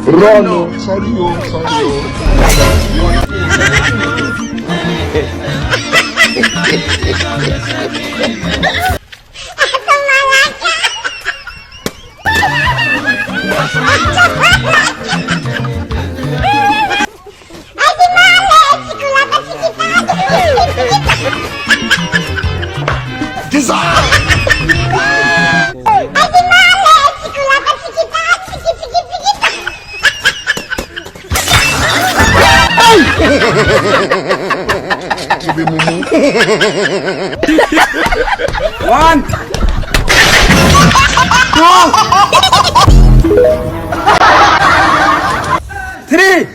Run! Sorry. One, two, three.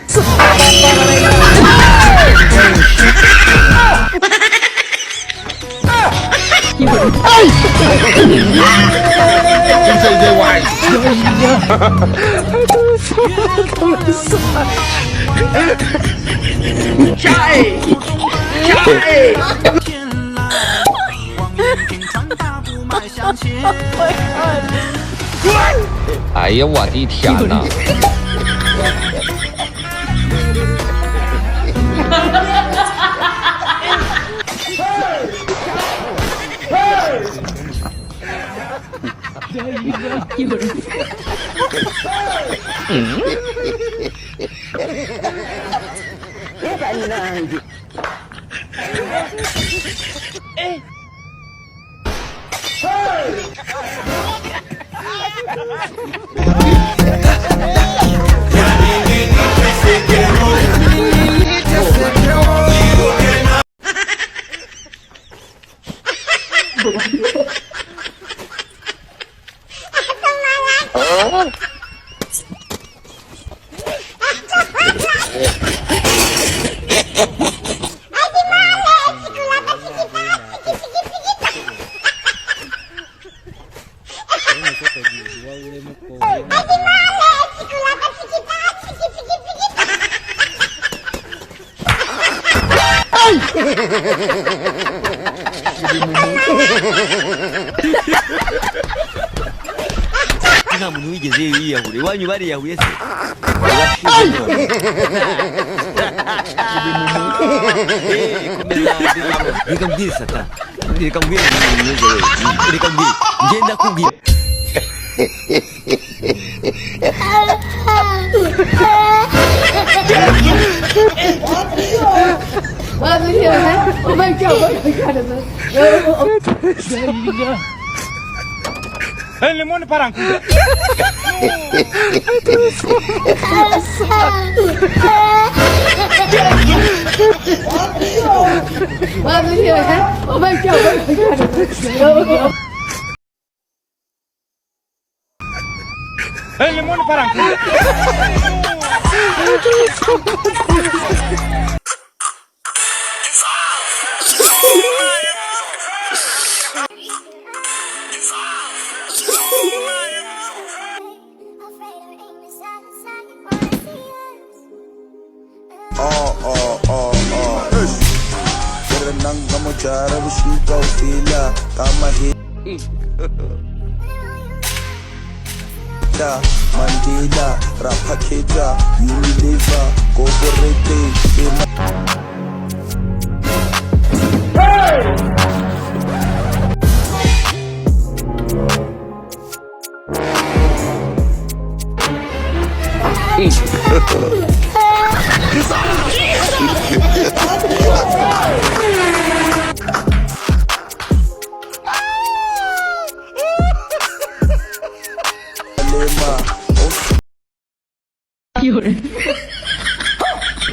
哎呀，我的天哪！nta muntu wigeze yiyahura iwanyu bariyahuye se reka mbwire sata reka mbwire reka mbwire ngenda kubwira Oh my god, El limone parancu. Oh my god. El limone parancu. Nangamo cara busika ufila kama hii Mandela rapaketa Unilever Corporate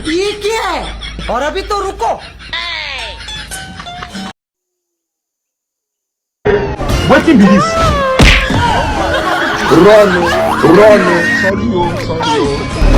ये क्या है और अभी तो रुको Wetin be this? Run! Sorry.